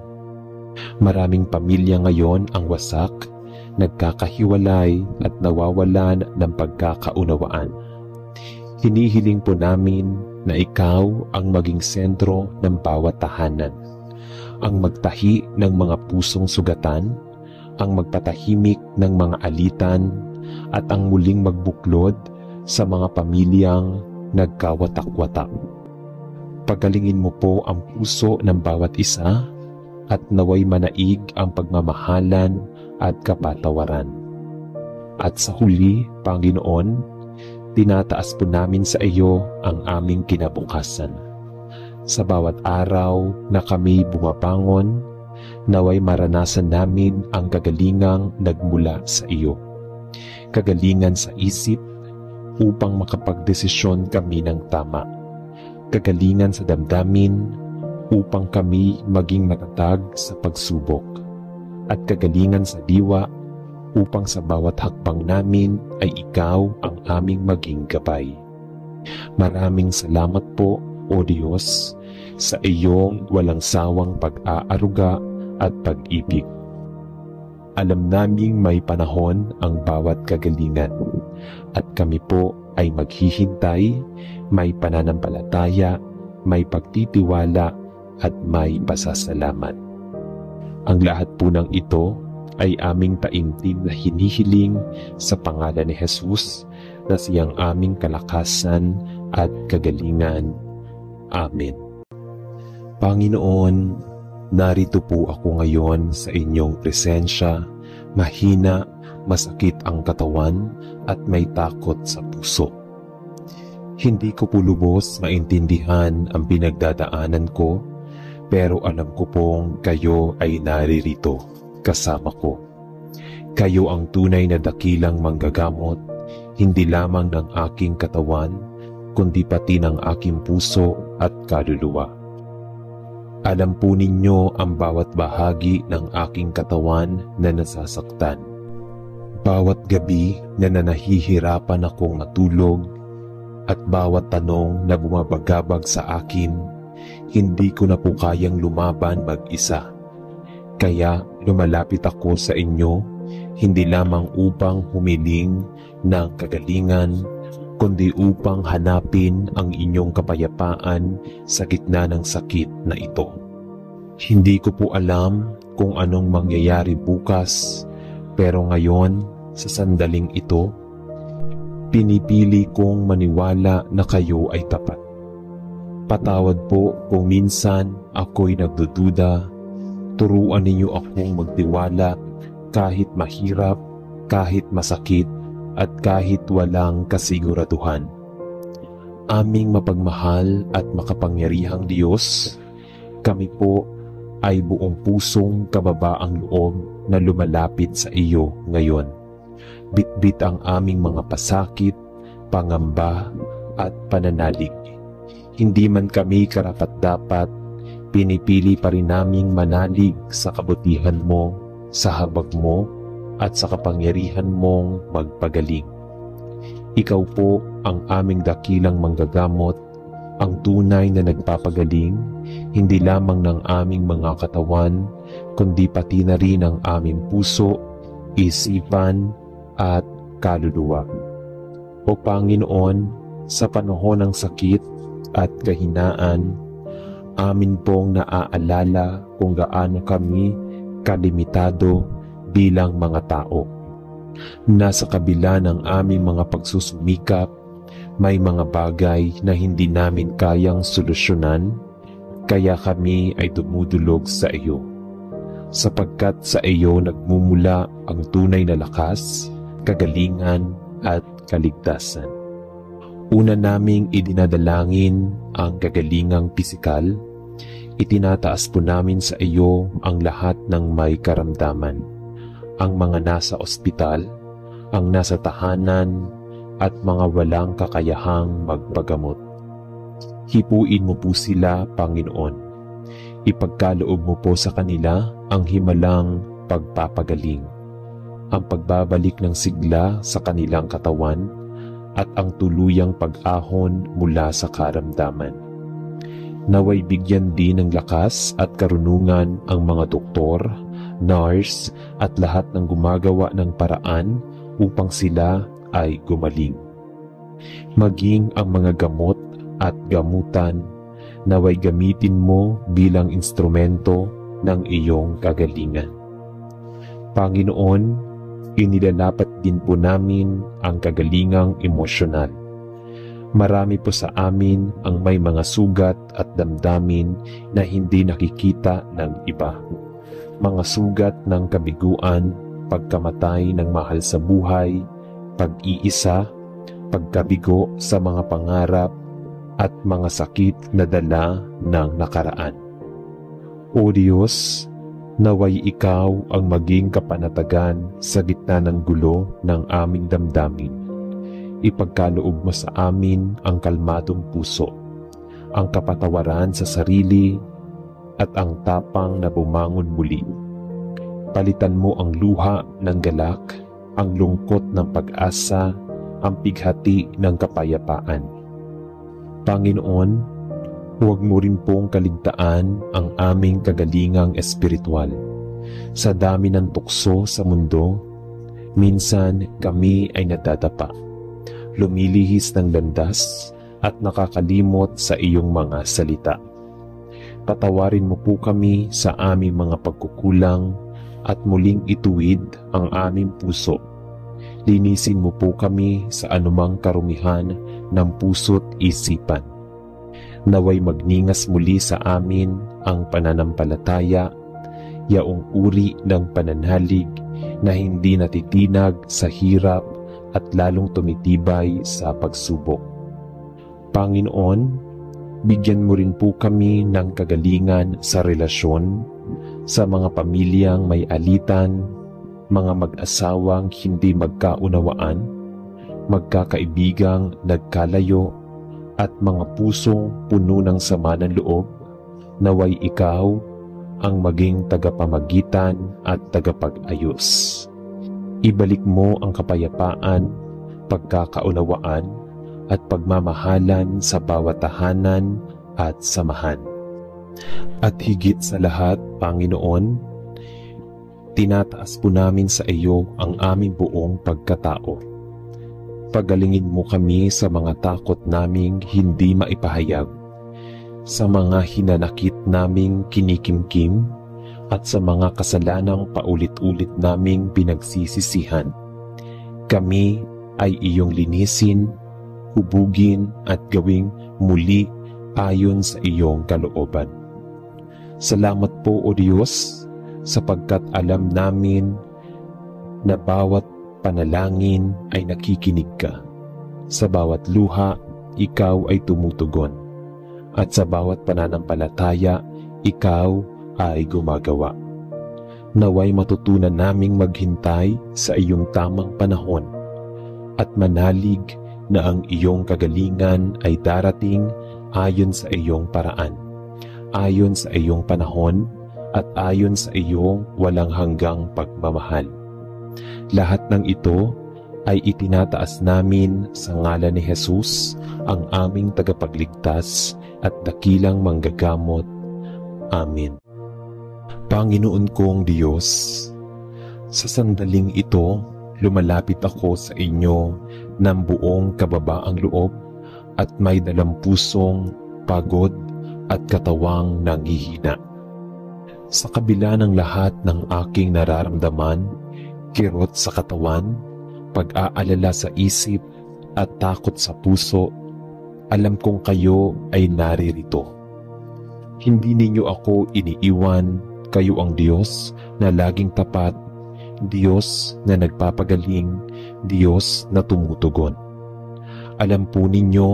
Maraming pamilya ngayon ang wasak, nagkakahiwalay at nawawalan ng pagkakaunawaan. Hinihiling po namin na ikaw ang maging sentro ng bawat tahanan, ang magtahi ng mga pusong sugatan, ang magpatahimik ng mga alitan, at ang muling magbuklod sa mga pamilyang nagkawatak-watak. Pagalingin mo po ang puso ng bawat isa at naway manaig ang pagmamahalan at kapatawaran. At sa huli, Panginoon, tinataas po namin sa iyo ang aming kinabukasan. Sa bawat araw na kami bumabangon, naway maranasan namin ang kagalingang nagmula sa iyo. Kagalingan sa isip upang makapagdesisyon kami ng tama. Kagalingan sa damdamin upang kami maging matatag sa pagsubok. At kagalingan sa diwa upang sa bawat hakbang namin ay ikaw ang aming maging gabay. Maraming salamat po, O Diyos, sa iyong walang sawang pag-aaruga at pag-ibig. Alam naming may panahon ang bawat kagalingan at kami po ay maghihintay, may pananampalataya, may pagtitiwala at may pasasalamat. Ang lahat po ng ito ay aming taimtim na hinihiling sa pangalan ni Jesus na siyang aming kalakasan at kagalingan. Amen. Panginoon, narito po ako ngayon sa inyong presensya, mahina, masakit ang katawan at may takot sa puso. Hindi ko po lubos maintindihan ang pinagdadaanan ko, pero alam ko pong kayo ay naririto kasama ko. Kayo ang tunay na dakilang manggagamot, hindi lamang ng aking katawan, kundi pati ng aking puso at kaluluwa. Alam po ninyo ang bawat bahagi ng aking katawan na nasasaktan. Bawat gabi na nahihirapan akong matulog at bawat tanong na bumabagabag sa akin, hindi ko na po kayang lumaban mag-isa. Kaya lumalapit ako sa inyo, hindi lamang upang humiling ng kagalingan, kundi upang hanapin ang inyong kapayapaan sa gitna ng sakit na ito. Hindi ko po alam kung anong mangyayari bukas, pero ngayon, sa sandaling ito, pinipili kong maniwala na kayo ay tapat. Patawad po kung minsan ako'y nagdududa, turuan ninyo akong magtiwala kahit mahirap, kahit masakit, at kahit walang kasiguraduhan. Aming mapagmahal at makapangyarihang Diyos, kami po ay buong pusong kababaang loob na lumalapit sa iyo ngayon. Bitbit ang aming mga pasakit, pangamba at pananalig. Hindi man kami karapat-dapat, pinipili pa rin naming manalig sa kabutihan mo, sa habag mo, at sa kapangyarihan mong magpagaling. Ikaw po ang aming dakilang manggagamot, ang tunay na nagpapagaling, hindi lamang ng aming mga katawan, kundi pati na rin ang aming puso, isipan, at kaluluwa. O Panginoon, sa panahon ng sakit at kahinaan, amin pong naaalala kung gaano kami kalimitado bilang mga tao. Nasa kabila ng aming mga pagsusumikap, may mga bagay na hindi namin kayang solusyonan, kaya kami ay dumudulog sa iyo. Sapagkat sa iyo nagmumula ang tunay na lakas, kagalingan at kaligtasan. Una naming idinadalangin ang kagalingang pisikal, itinataas po namin sa iyo ang lahat ng may karamdaman, ang mga nasa ospital, ang nasa tahanan, at mga walang kakayahang magpagamot. Hipuin mo po sila, Panginoon. Ipagkaloob mo po sa kanila ang himalang pagpapagaling, ang pagbabalik ng sigla sa kanilang katawan, at ang tuluyang pag-ahon mula sa karamdaman. Naway bigyan din ng lakas at karunungan ang mga doktor, nurse, at lahat ng gumagawa ng paraan upang sila ay gumaling. Maging ang mga gamot at gamutan, naway gamitin mo bilang instrumento ng iyong kagalingan. Panginoon, inilalapat din po namin ang kagalingang emosyonal. Marami po sa amin ang may mga sugat at damdamin na hindi nakikita ng iba. Mga sugat ng kabiguan, pagkamatay ng mahal sa buhay, pag-iisa, pagkabigo sa mga pangarap, at mga sakit na dala ng nakaraan. O Diyos, naway ikaw ang maging kapanatagan sa gitna ng gulo ng aming damdamin. Ipagkaloob mo sa amin ang kalmadong puso, ang kapatawaran sa sarili, at ang tapang na bumangon muli. Palitan mo ang luha ng galak, ang lungkot ng pag-asa, ang pighati ng kapayapaan. Panginoon, Huwag mo rin pong kaligtaan ang aming kagalingang espiritual. Sa dami ng tukso sa mundo, minsan kami ay nadadapa, lumilihis ng landas at nakakalimot sa iyong mga salita. Patawarin mo po kami sa aming mga pagkukulang at muling ituwid ang aming puso. Linisin mo po kami sa anumang karumihan ng puso't isipan. Naway magningas muli sa amin ang pananampalataya, yaong uri ng pananalig na hindi natitinag sa hirap at lalong tumitibay sa pagsubok. Panginoon, bigyan mo rin po kami ng kagalingan sa relasyon, sa mga pamilyang may alitan, mga mag-asawang hindi magkaunawaan, magkakaibigang nagkalayo, at mga pusong puno ng sama ng loob, naway ikaw ang maging tagapamagitan at tagapag-ayos. Ibalik mo ang kapayapaan, pagkakaunawaan, at pagmamahalan sa bawat tahanan at samahan. At higit sa lahat, Panginoon, tinataas po namin sa iyo ang aming buong pagkatao. Pagalingin mo kami sa mga takot naming hindi maipahayag, sa mga hinanakit naming kinikimkim, at sa mga kasalanang paulit-ulit naming pinagsisisihan. Kami ay iyong linisin, hubugin at gawing muli ayon sa iyong kalooban. Salamat po, O Diyos, sapagkat alam namin na bawat panalangin ay nakikinig ka. Sa bawat luha, ikaw ay tumutugon. At sa bawat pananampalataya, ikaw ay gumagawa. Naway matutunan naming maghintay sa iyong tamang panahon at manalig na ang iyong kagalingan ay darating ayon sa iyong paraan, ayon sa iyong panahon at ayon sa iyong walang hanggang pagmamahal. Lahat ng ito ay itinataas namin sa ngalan ni Jesus, ang aming tagapagligtas at dakilang manggagamot. Amen. Panginoon kong Diyos, sa sandaling ito, lumalapit ako sa inyo ng buong kababaang loob at may dalang pusong pagod at katawang nanghihina. Sa kabila ng lahat ng aking nararamdaman, kirot sa katawan, pag-aalala sa isip at takot sa puso, alam kong kayo ay naririto. Hindi ninyo ako iniiwan, kayo ang Diyos na laging tapat, Diyos na nagpapagaling, Diyos na tumutugon. Alam po ninyo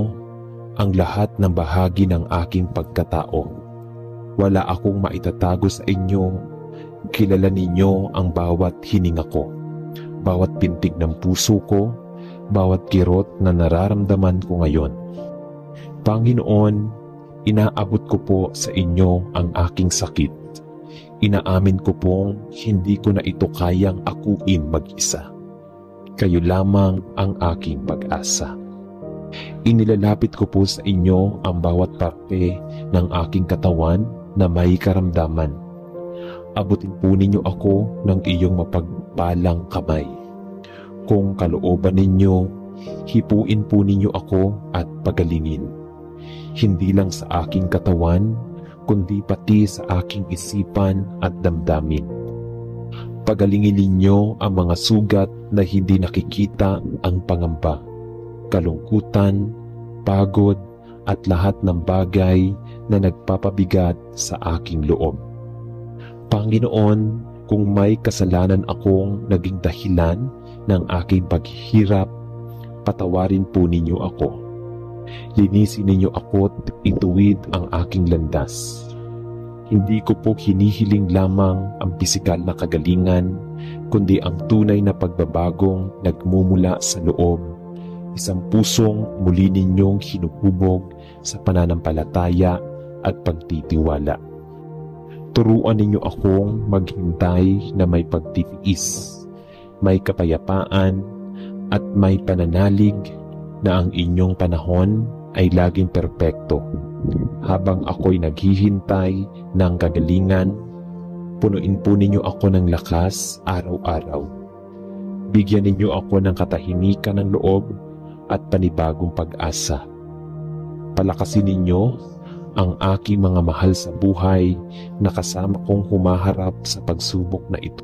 ang lahat ng bahagi ng aking pagkatao. Wala akong maitatago sa inyo. Kilala ninyo ang bawat hininga ko, bawat pintig ng puso ko, bawat kirot na nararamdaman ko ngayon. Panginoon, inaabot ko po sa inyo ang aking sakit. Inaamin ko pong hindi ko na ito kayang akuin mag-isa. Kayo lamang ang aking pag-asa. Inilalapit ko po sa inyo ang bawat parte ng aking katawan na may karamdaman. Abutin po ninyo ako ng iyong mapagpalang kamay. Kung kalooban ninyo, hipuin po ninyo ako at pagalingin. Hindi lang sa aking katawan, kundi pati sa aking isipan at damdamin. Pagalingin ninyo ang mga sugat na hindi nakikita ang pangamba, kalungkutan, pagod at lahat ng bagay na nagpapabigat sa aking loob. Panginoon, kung may kasalanan akong naging dahilan ng aking paghihirap, patawarin po ninyo ako. Linisin ninyo ako at ituwid ang aking landas. Hindi ko po hinihiling lamang ang pisikal na kagalingan, kundi ang tunay na pagbabagong nagmumula sa loob, isang pusong muli ninyong hinuhubog sa pananampalataya at pagtitiwala. Turuan ninyo akong maghintay na may pagtitiis, may kapayapaan at may pananalig na ang inyong panahon ay laging perpekto. Habang ako'y naghihintay ng kagalingan, punuin po ninyo ako ng lakas araw-araw. Bigyan ninyo ako ng katahimikan ng loob at panibagong pag-asa. Palakasin ninyo ang aking mga mahal sa buhay na kasama kong humaharap sa pagsubok na ito.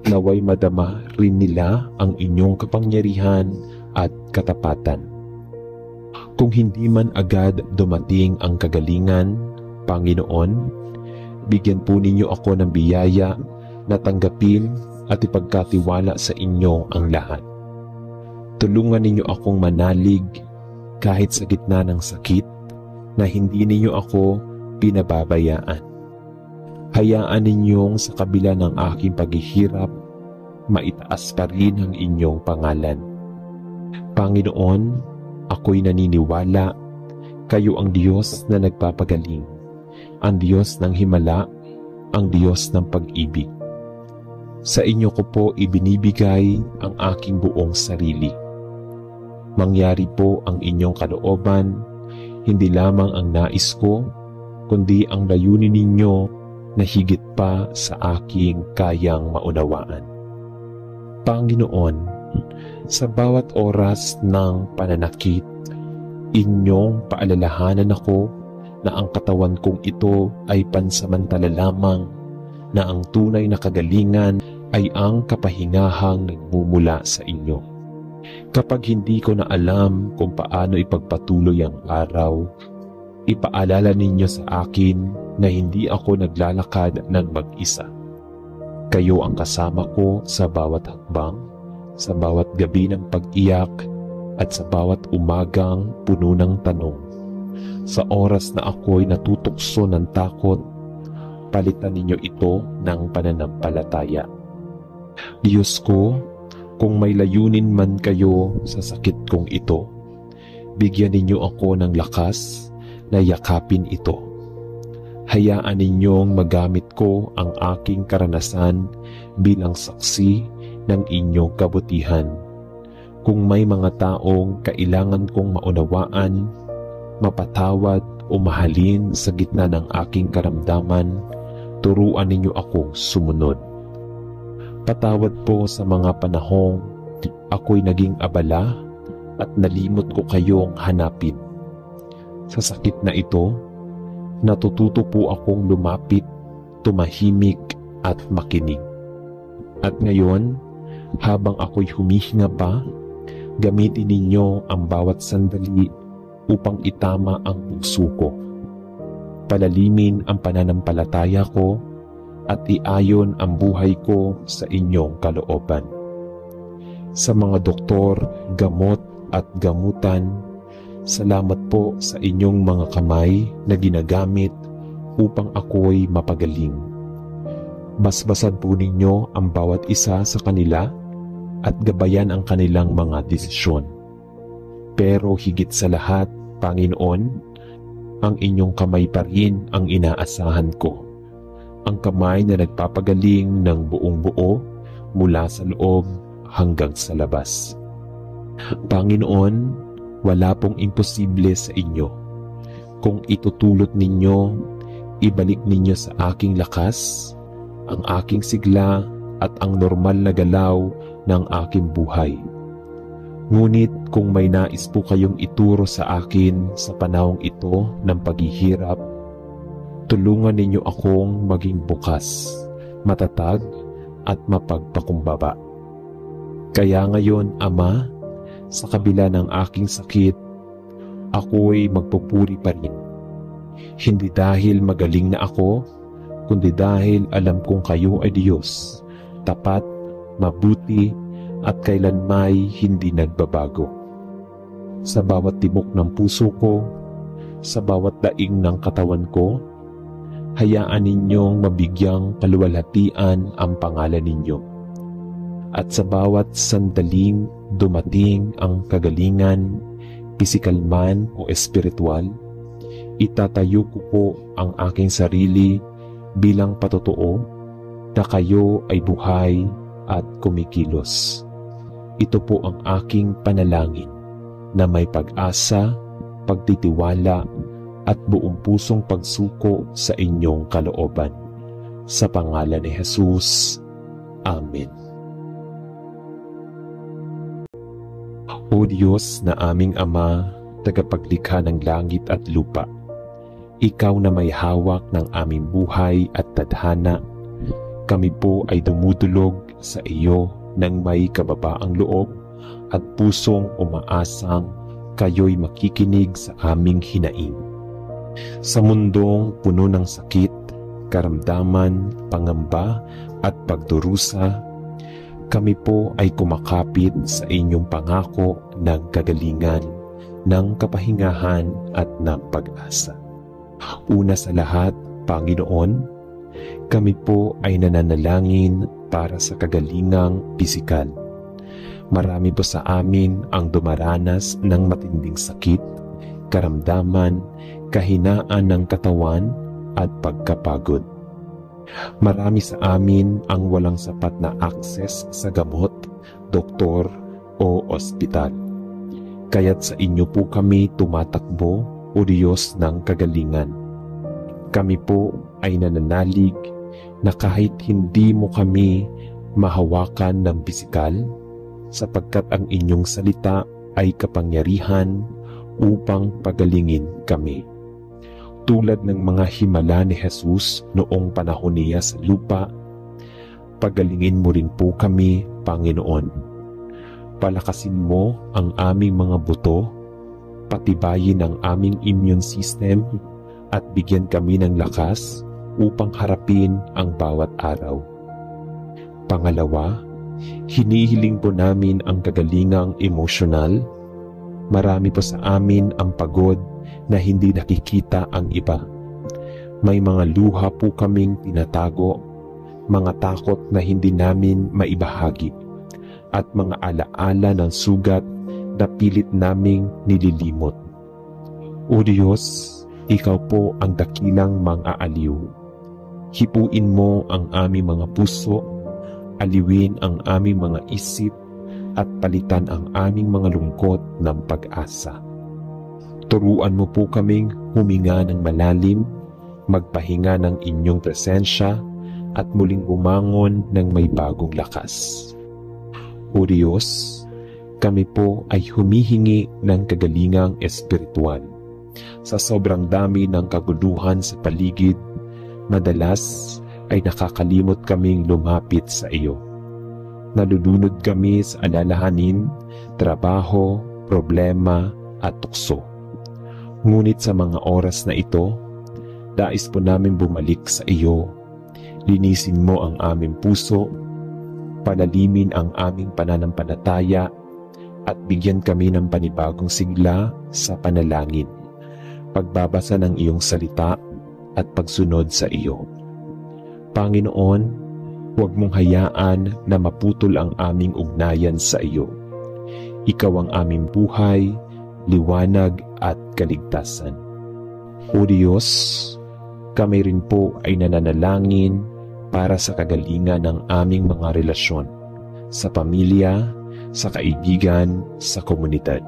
Naway madama rin nila ang inyong kapangyarihan at katapatan. Kung hindi man agad dumating ang kagalingan, Panginoon, bigyan po ninyo ako ng biyaya na tanggapin at ipagkatiwala sa inyo ang lahat. Tulungan ninyo akong manalig kahit sa gitna ng sakit na hindi ninyo ako pinababayaan. Hayaan ninyong sa kabila ng aking paghihirap, maitaas pa rin ang inyong pangalan. Panginoon, ako'y naniniwala, kayo ang Diyos na nagpapagaling, ang Diyos ng himala, ang Diyos ng pag-ibig. Sa inyo ko po ibinibigay ang aking buong sarili. Mangyari po ang inyong kalooban, hindi lamang ang nais ko, kundi ang layunin ninyo na higit pa sa aking kayang maunawaan. Panginoon, sa bawat oras ng pananakit, inyong paalalahanan ako na ang katawan kong ito ay pansamantala lamang, na ang tunay na kagalingan ay ang kapahingahang nagmumula sa inyo. Kapag hindi ko na alam kung paano ipagpatuloy ang araw, ipaalala ninyo sa akin na hindi ako naglalakad ng mag-isa. Kayo ang kasama ko sa bawat hakbang, sa bawat gabi ng pag-iyak, at sa bawat umagang puno ng tanong. Sa oras na ako'y natutokso ng takot, palitan ninyo ito ng pananampalataya. Diyos ko, kung may layunin man kayo sa sakit kong ito, bigyan ninyo ako ng lakas na yakapin ito. Hayaan ninyong magamit ko ang aking karanasan bilang saksi ng inyong kabutihan. Kung may mga taong kailangan kong maunawaan, mapatawad o mahalin sa gitna ng aking karamdaman, turuan ninyo akong sumunod. Patawad po sa mga panahong ako'y naging abala at nalimot ko kayong hanapin. Sa sakit na ito, natututo po akong lumapit, tumahimik at makinig. At ngayon, habang ako'y humihinga pa, gamitin ninyo ang bawat sandali upang itama ang puso ko. Palalimin ang pananampalataya ko at iayon ang buhay ko sa inyong kalooban. Sa mga doktor, gamot at gamutan, salamat po sa inyong mga kamay na ginagamit upang ako'y mapagaling. Basbasan po ninyo ang bawat isa sa kanila at gabayan ang kanilang mga desisyon. Pero higit sa lahat, Panginoon, ang inyong kamay pa rin ang inaasahan ko. Ang kamay na nagpapagaling ng buong buo mula sa loob hanggang sa labas. Panginoon, wala pong imposible sa inyo. Kung itutulot ninyo, ibalik ninyo sa aking lakas, ang aking sigla at ang normal na galaw ng aking buhay. Ngunit kung may nais po kayong ituro sa akin sa panahong ito ng paghihirap, tulungan ninyo akong maging bukas, matatag at mapagpakumbaba. Kaya ngayon, Ama, sa kabila ng aking sakit, ako'y magpupuri pa rin. Hindi dahil magaling na ako, kundi dahil alam kong kayo ay Diyos, tapat, mabuti, at kailanmay hindi nagbabago. Sa bawat tibok ng puso ko, sa bawat daing ng katawan ko, hayaan ninyong mabigyang kaluwalhatian ang pangalan ninyo. At sa bawat sandaling dumating ang kagalingan, pisikal man o espiritual, itatayo ko po ang aking sarili bilang patotoo na kayo ay buhay at kumikilos. Ito po ang aking panalangin na may pag-asa pagtitiwala at buong pusong pagsuko sa inyong kalooban. Sa pangalan ni Jesus. Amen. O Diyos na aming Ama, tagapaglikha ng langit at lupa, Ikaw na may hawak ng aming buhay at tadhana, kami po ay dumudulog sa iyo ng may kababaang loob at pusong umaasang kayo'y makikinig sa aming hinaing. Sa mundong puno ng sakit, karamdaman, pangamba at pagdurusa, kami po ay kumakapit sa inyong pangako ng kagalingan, ng kapahingahan at ng pag-asa. Una sa lahat, Panginoon, kami po ay nananalangin para sa kagalingang pisikal. Marami po sa amin ang dumaranas ng matinding sakit, karamdaman, kahinaan ng katawan at pagkapagod. Marami sa amin ang walang sapat na akses sa gamot, doktor o ospital. Kaya't sa inyo po kami tumatakbo, O Diyos ng kagalingan. Kami po ay nananalig na kahit hindi mo kami mahawakan ng pisikal, sapagkat ang inyong salita ay kapangyarihan upang pagalingin kami. Tulad ng mga himala ni Jesus noong panahon niya sa lupa, pagalingin mo rin po kami, Panginoon. Palakasin mo ang aming mga buto, patibayin ang aming immune system, at bigyan kami ng lakas upang harapin ang bawat araw. Pangalawa, hinihiling po namin ang kagalingang emosyonal. Marami po sa amin ang pagod na hindi nakikita ang iba. May mga luha po kaming tinatago, mga takot na hindi namin maibahagi, at mga alaala ng sugat na pilit naming nililimot. O Diyos, Ikaw po ang dakilang mang-aaliw. Hipuin mo ang aming mga puso, aliwin ang aming mga isip, at palitan ang aming mga lungkot ng pag-asa. Turuan mo po kaming huminga ng malalim, magpahinga ng inyong presensya, at muling bumangon ng may bagong lakas. O Diyos, kami po ay humihingi ng kagalingang espiritual. Sa sobrang dami ng kaguluhan sa paligid, madalas ay nakakalimot kaming lumapit sa iyo. Nalulunod kami sa alalahanin, trabaho, problema at tukso. Ngunit sa mga oras na ito, nais po namin bumalik sa iyo. Linisin mo ang aming puso, palalimin ang aming pananampalataya, at bigyan kami ng panibagong sigla sa panalangin, pagbabasa ng iyong salita at pagsunod sa iyo. Panginoon, huwag mong hayaan na maputol ang aming ugnayan sa iyo. Ikaw ang aming buhay, liwanag at kaligtasan. O Diyos, kami rin po ay nananalangin para sa kagalingan ng aming mga relasyon, sa pamilya, sa kaibigan, sa komunidad.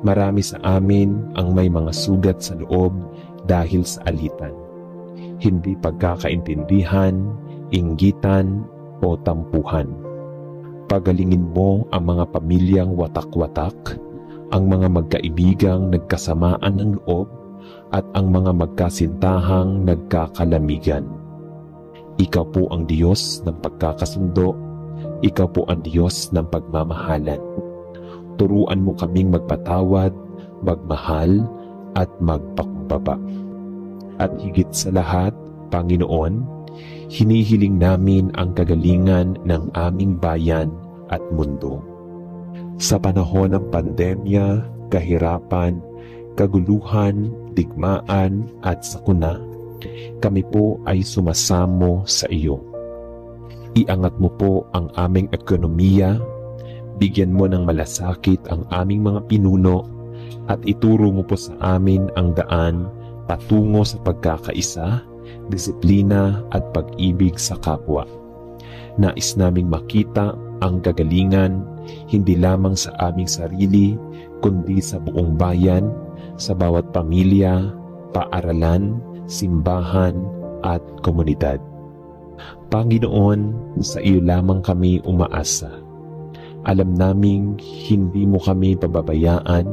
Marami sa amin ang may mga sugat sa loob dahil sa alitan, hindi pagkakaintindihan, inggitan o tampuhan. Pagalingin mo ang mga pamilyang watak-watak, ang mga magkaibigang nagkasamaan ng loob, at ang mga magkasintahang nagkakalamigan. Ikaw po ang Diyos ng pagkakasundo, Ikaw po ang Diyos ng pagmamahalan. Turuan mo kaming magpatawad, magmahal, at magpakumbaba. At higit sa lahat, Panginoon, hinihiling namin ang kagalingan ng aming bayan at mundo. Sa panahon ng pandemya, kahirapan, kaguluhan, digmaan at sakuna, kami po ay sumasamo sa iyo. Iangat mo po ang aming ekonomiya, bigyan mo ng malasakit ang aming mga pinuno, at ituro mo po sa amin ang daan patungo sa pagkakaisa, disiplina at pag-ibig sa kapwa. Nais naming makita ang kagalingan hindi lamang sa aming sarili, kundi sa buong bayan, sa bawat pamilya, paaralan, simbahan at komunidad. Panginoon, sa iyo lamang kami umaasa. Alam naming hindi mo kami pababayaan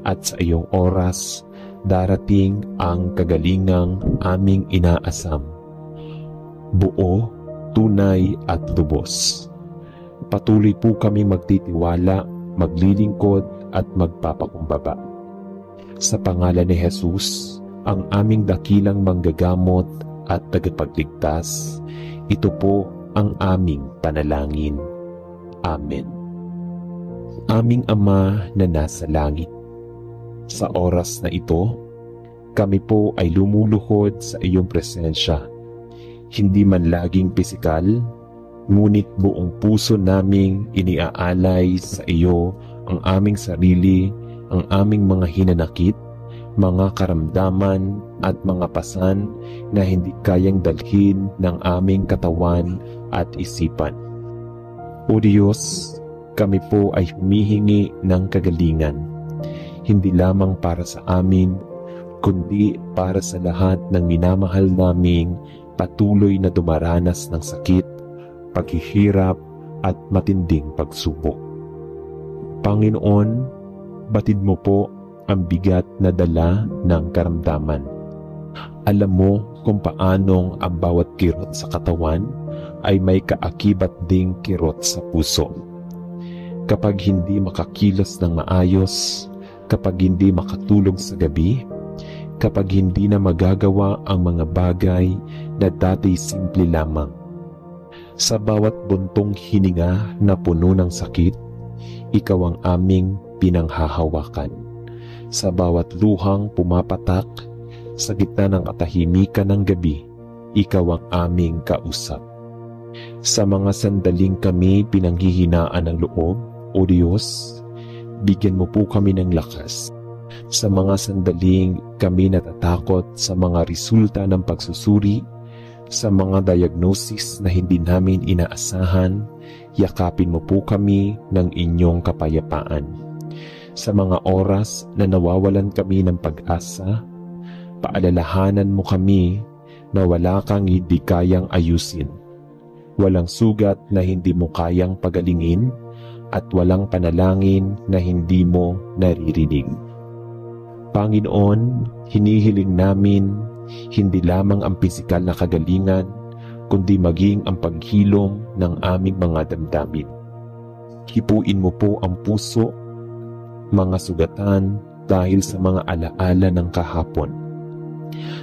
at sa iyong oras darating ang kagalingang aming inaasam. Buo, tunay at lubos. Patuloy po kami magtitiwala, maglilingkod at magpapakumbaba. Sa pangalan ni Jesus, ang aming dakilang manggagamot at tagapagligtas, ito po ang aming panalangin. Amen. Aming Ama na nasa langit, sa oras na ito, kami po ay lumuluhod sa iyong presensya. Hindi man laging pisikal, ngunit buong puso naming iniaalay sa iyo ang aming sarili, ang aming mga hinanakit, mga karamdaman at mga pasan na hindi kayang dalhin ng aming katawan at isipan. O Diyos, kami po ay humihingi ng kagalingan, hindi lamang para sa amin, kundi para sa lahat ng minamahal naming patuloy na dumaranas ng sakit, paghihirap at matinding pagsubok. Panginoon, batid mo po ang bigat na dala ng karamdaman. Alam mo kung paanong ang bawat kirot sa katawan ay may kaakibat ding kirot sa puso. Kapag hindi makakilos ng maayos, kapag hindi makatulog sa gabi, kapag hindi na magagawa ang mga bagay na dati simple lamang. Sa bawat buntong hininga na puno ng sakit, ikaw ang aming pinanghahawakan. Sa bawat luhang pumapatak, sa gitna ng katahimikan ng gabi, ikaw ang aming kausap. Sa mga sandaling kami pinanghihinaan ng loob, O Diyos, bigyan mo po kami ng lakas. Sa mga sandaling kami natatakot sa mga resulta ng pagsusuri, sa mga diagnosis na hindi namin inaasahan, yakapin mo po kami ng inyong kapayapaan. Sa mga oras na nawawalan kami ng pag-asa, paalalahanan mo kami na wala kang hindi kayang ayusin. Walang sugat na hindi mo kayang pagalingin at walang panalangin na hindi mo naririnig. Panginoon, hinihiling namin hindi lamang ang pisikal na kagalingan, kundi maging ang paghilom ng aming mga damdamin. Hipuin mo po ang puso, mga sugatan dahil sa mga alaala ng kahapon,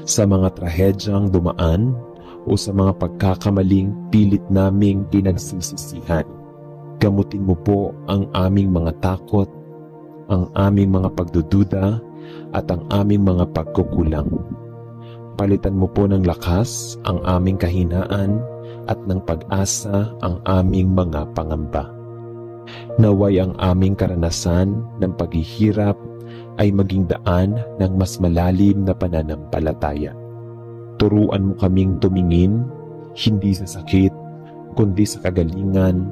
sa mga trahedyang dumaan o sa mga pagkakamaling pilit naming pinagsisisihan. Gamutin mo po ang aming mga takot, ang aming mga pagdududa, at ang aming mga pagkukulang. Palitan mo po ng lakas ang aming kahinaan at ng pag-asa ang aming mga pangamba. Naway ang aming karanasan ng paghihirap ay maging daan ng mas malalim na pananampalataya. Turuan mo kaming tumingin, hindi sa sakit, kundi sa kagalingan,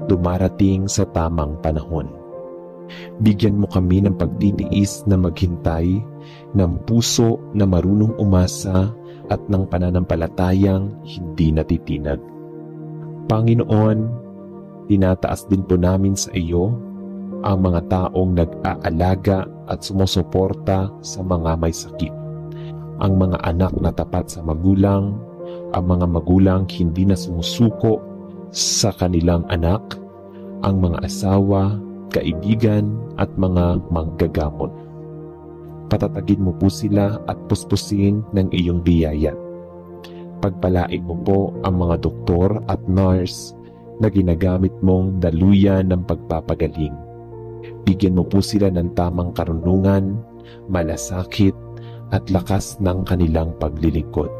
dumarating sa tamang panahon. Bigyan mo kami ng pagtitiis na maghintay, ng puso na marunong umasa at ng pananampalatayang hindi natitinag. Panginoon, tinataas din po namin sa iyo ang mga taong nag-aalaga at sumusuporta sa mga may sakit. Ang mga anak na tapat sa magulang, ang mga magulang hindi na sumusuko sa kanilang anak, ang mga asawa, kaibigan at mga manggagamot. Patatagin mo po sila at puspusin ng iyong biyaya. Pagpalain mo po ang mga doktor at nurse na ginagamit mong daluyan ng pagpapagaling. Bigyan mo po sila ng tamang karunungan, malasakit at lakas ng kanilang paglilingkod.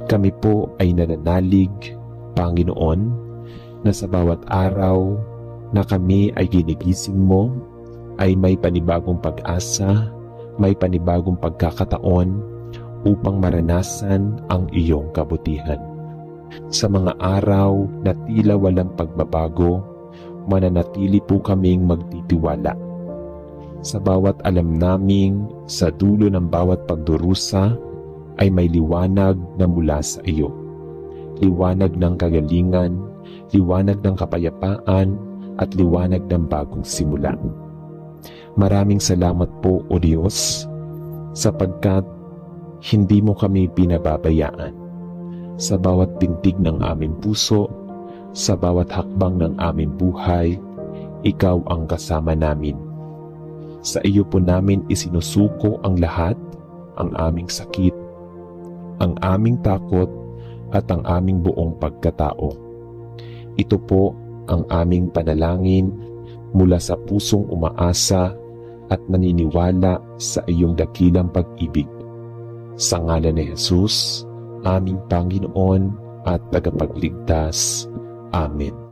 Kami po ay nananalig, Panginoon, na sa bawat araw na kami ay ginigising mo, ay may panibagong pag-asa, may panibagong pagkakataon upang maranasan ang iyong kabutihan. Sa mga araw na tila walang pagbabago, mananatili po kaming magtitiwala. Sa bawat alam naming sa dulo ng bawat pagdurusa ay may liwanag na mula sa iyo. Liwanag ng kagalingan, liwanag ng kapayapaan, at liwanag ng bagong simula. Maraming salamat po, O Diyos, sapagkat hindi mo kami pinababayaan. Sa bawat tintig ng aming puso, sa bawat hakbang ng aming buhay, ikaw ang kasama namin. Sa iyo po namin isinusuko ang lahat, ang aming sakit, ang aming takot, at ang aming buong pagkatao. Ito po ang aming panalangin mula sa pusong umaasa at naniniwala sa iyong dakilang pag-ibig. Sa ngalan ni Jesus, aming Panginoon at tagapagligtas. Amen.